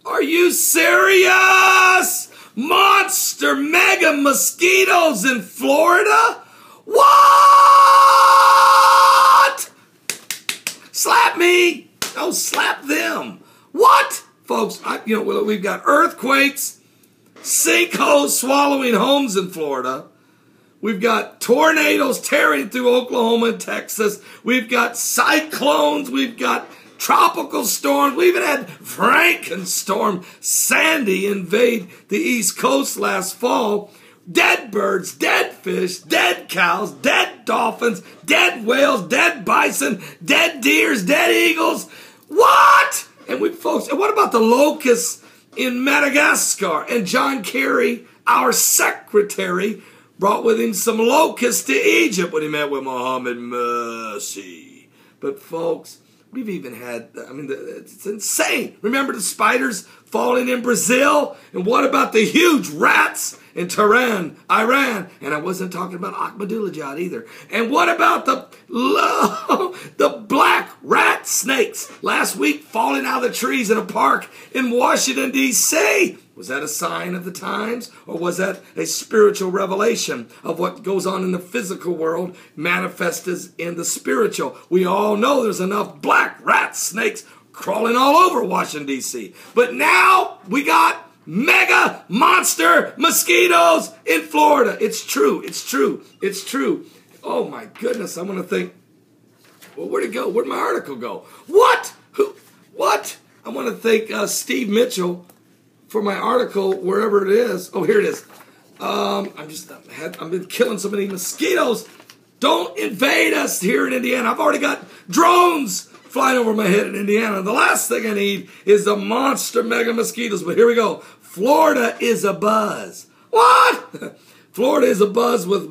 Are you serious? Monster mega mosquitoes in Florida? What? Slap me. No, slap them. What? Folks, we've got earthquakes, sinkholes swallowing homes in Florida. We've got tornadoes tearing through Oklahoma and Texas. We've got cyclones. We've got tropical storms. We even had Frankenstorm Sandy invade the East Coast last fall. Dead birds, dead fish, dead cows, dead dolphins, dead whales, dead bison, dead deers, dead eagles. What? And folks, and what about the locusts in Madagascar? And John Kerry, our secretary, brought with him some locusts to Egypt when he met with Mohammed Mursi. But folks, we've even had, it's insane. Remember the spiders falling in Brazil? And what about the huge rats in Tehran, Iran? And I wasn't talking about Ahmadinejad either. And what about the black rat snakes last week falling out of the trees in a park in Washington, D.C.? Was that a sign of the times? Or was that a spiritual revelation of what goes on in the physical world manifested in the spiritual? We all know there's enough black rat snakes crawling all over Washington, D.C. But now we got mega monster mosquitoes in Florida. It's true. It's true. It's true. Oh, my goodness. I'm going to think, well, where'd it go? Where'd my article go? What? Who? What? I want to thank Steve Mitchell for my article, wherever it is. Oh, here it is. I've been killing so many mosquitoes. Don't invade us here in Indiana. I've already got drones flying over my head in Indiana. The last thing I need is the monster mega mosquitoes. But here we go. Florida is abuzz. What? Florida is abuzz with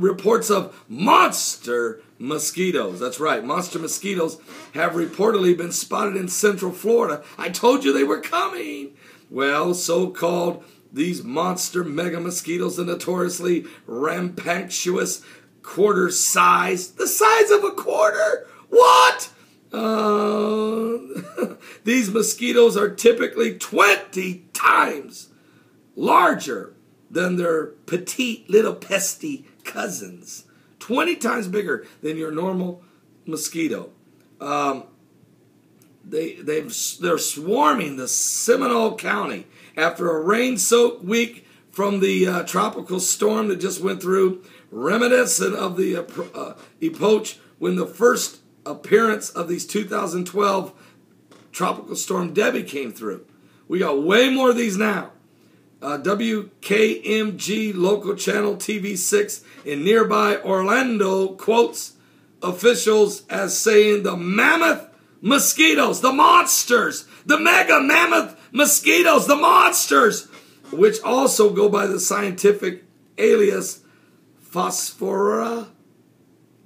reports of monster mosquitoes. That's right. Monster mosquitoes have reportedly been spotted in central Florida. I told you they were coming. Well, so-called these monster mega mosquitoes, the notoriously rambunctious quarter size. The size of a quarter? What? These mosquitoes are typically 20 times larger than their petite little pesty cousins. 20 times bigger than your normal mosquito. They're swarming the Seminole County after a rain-soaked week from the tropical storm that just went through, reminiscent of the epoch when the first appearance of these 2012 tropical storm Debbie came through. We got way more of these now. WKMG local channel TV6 in nearby Orlando quotes officials as saying the mammoth mosquitoes, the monsters, the mega mammoth mosquitoes, the monsters, which also go by the scientific alias Phosphora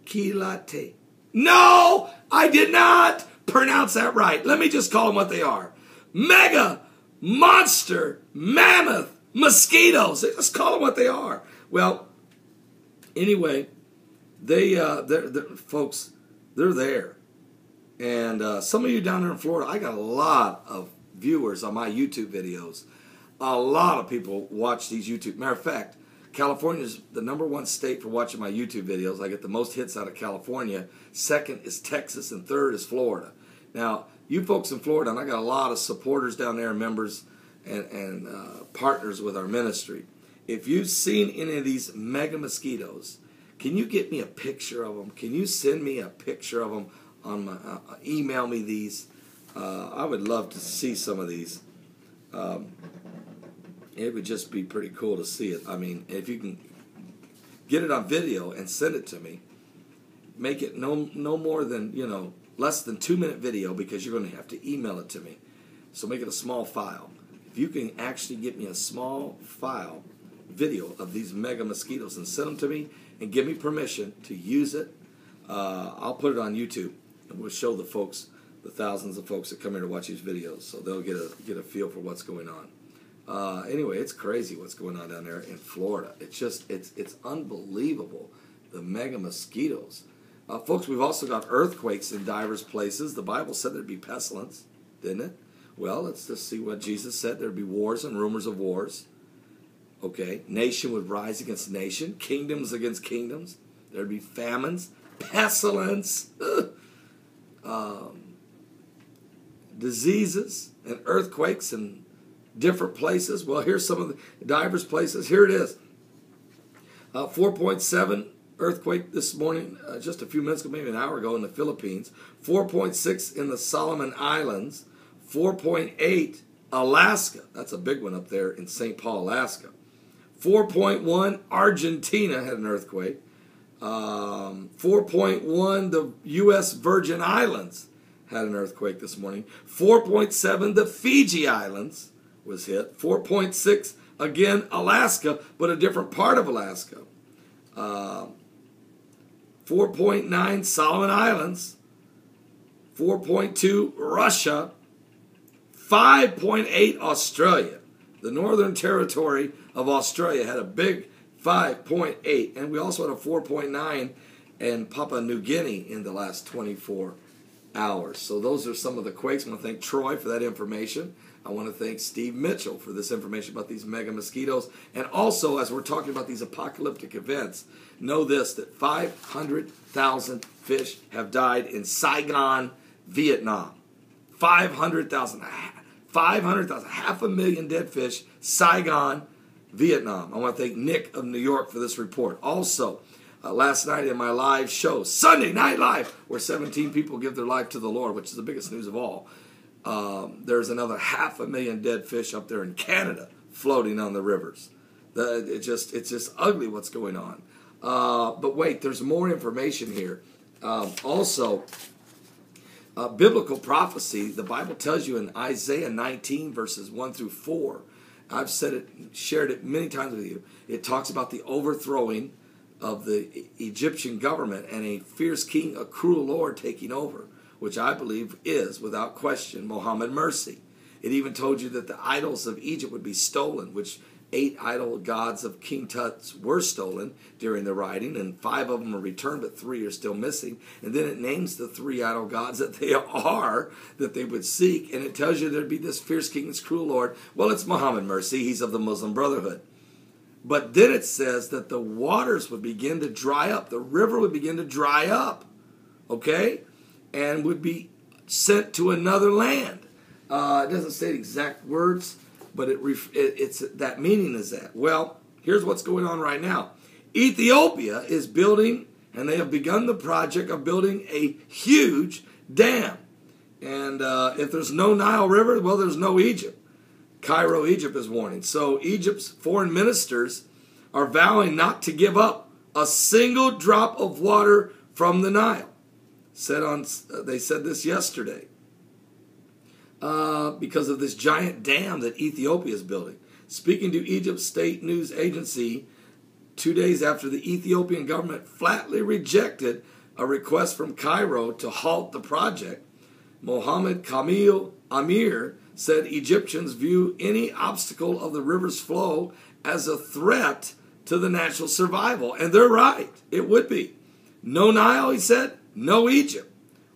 cheilate. No, I did not pronounce that right. Let me just call them what they are. Mega monster mammoth mosquitoes. Just call them what they are. Well, anyway, they're folks, they're there. And some of you down there in Florida, I got a lot of viewers on my YouTube videos. A lot of people watch these YouTube. Matter of fact, California is the #1 state for watching my YouTube videos. I get the most hits out of California. Second is Texas, and third is Florida. Now, you folks in Florida, and I got a lot of supporters down there, members and partners with our ministry. If you've seen any of these mega mosquitoes, can you get me a picture of them? Can you send me a picture of them? On my email me these. I would love to see some of these. It would just be pretty cool to see it. I mean, if you can get it on video and send it to me, make it no more than, less than 2-minute video, because you're going to have to email it to me. So make it a small file. If you can actually get me a small file video of these mega mosquitoes and send them to me and give me permission to use it, I'll put it on YouTube. And we'll show the folks, the thousands of folks that come here to watch these videos, so they'll get a feel for what's going on. Anyway, it's crazy what's going on down there in Florida. It's unbelievable, the mega mosquitoes. Folks, we've also got earthquakes in diverse places. The Bible said there'd be pestilence, didn't it? Well, let's just see what Jesus said. There'd be wars and rumors of wars. Okay, nation would rise against nation, kingdoms against kingdoms. There'd be famines, pestilence, diseases, and earthquakes in different places. Well, here's some of the diverse places. Here it is. 4.7 earthquake this morning, just a few minutes ago, maybe an hour ago in the Philippines. 4.6 in the Solomon Islands. 4.8 Alaska. That's a big one up there in St. Paul, Alaska. 4.1 Argentina had an earthquake. 4.1 the U.S. Virgin Islands had an earthquake this morning. 4.7 the Fiji Islands was hit. 4.6 again Alaska, but a different part of Alaska. 4.9 Solomon Islands. 4.2 Russia. 5.8 Australia. The Northern Territory of Australia had a big 5.8. And we also had a 4.9 in Papua New Guinea in the last 24 hours. So those are some of the quakes. I want to thank Troy for that information. I want to thank Steve Mitchell for this information about these mega mosquitoes. And also, as we're talking about these apocalyptic events, know this, that 500,000 fish have died in Saigon, Vietnam. 500,000. 500,000. 500,000 dead fish, Saigon, Vietnam. I want to thank Nick of New York for this report. Also, last night in my live show, Sunday Night Live, where 17 people give their life to the Lord, which is the biggest news of all. There's another 500,000 dead fish up there in Canada floating on the rivers. It's just ugly what's going on. But wait, there's more information here. Also, biblical prophecy, the Bible tells you in Isaiah 19 verses 1 through 4. I've said it, shared it many times with you. It talks about the overthrowing of the Egyptian government and a fierce king, a cruel lord taking over, which I believe is, without question, Muhammad Mursi. It even told you that the idols of Egypt would be stolen, which 8 idol gods of King Tut's were stolen during the writing, and 5 of them are returned, but 3 are still missing. And then it names the 3 idol gods that they are, that they would seek, and it tells you there'd be this fierce king, this cruel lord. Well, it's Muhammad Mursi. He's of the Muslim Brotherhood. But then it says that the waters would begin to dry up. The river would begin to dry up, okay, and would be sent to another land. It doesn't say the exact words, but it's that meaning is that. Well, here's what's going on right now. Ethiopia is building, and they have begun the project of building a huge dam. And if there's no Nile River, well, there's no Egypt. Cairo, Egypt is warning. So Egypt's foreign ministers are vowing not to give up a single drop of water from the Nile. They said this yesterday. Because of this giant dam that Ethiopia is building. Speaking to Egypt's state news agency 2 days after the Ethiopian government flatly rejected a request from Cairo to halt the project, Mohammed Kamil Amir said Egyptians view any obstacle of the river's flow as a threat to the natural survival. And they're right. It would be. No Nile, he said. No Egypt.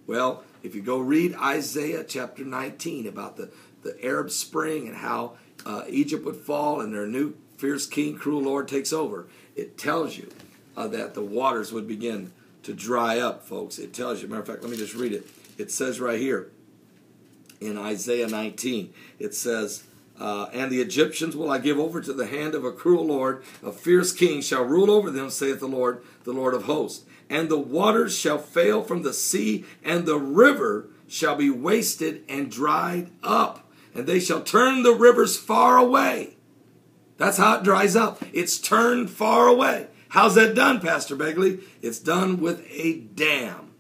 Well, if you go read Isaiah chapter 19 about the Arab Spring and how Egypt would fall and their new fierce king, cruel lord takes over, it tells you that the waters would begin to dry up, folks. It tells you. Matter of fact, let me just read it. It says right here in Isaiah 19, it says, and the Egyptians will I give over to the hand of a cruel lord, a fierce king shall rule over them, saith the Lord of hosts. And the waters shall fail from the sea, and the river shall be wasted and dried up. And they shall turn the rivers far away. That's how it dries up. It's turned far away. How's that done, Pastor Begley? It's done with a dam.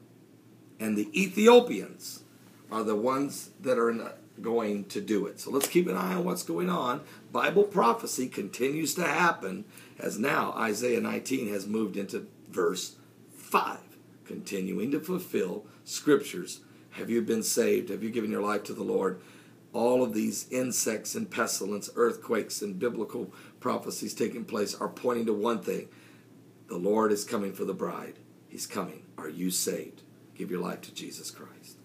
And the Ethiopians are the ones that are going to do it. So let's keep an eye on what's going on. Bible prophecy continues to happen as now Isaiah 19 has moved into verse 5, continuing to fulfill scriptures. Have you been saved? Have you given your life to the Lord? All of these insects and pestilence, earthquakes, and biblical prophecies taking place are pointing to one thing. The Lord is coming for the bride. He's coming. Are you saved? Give your life to Jesus Christ.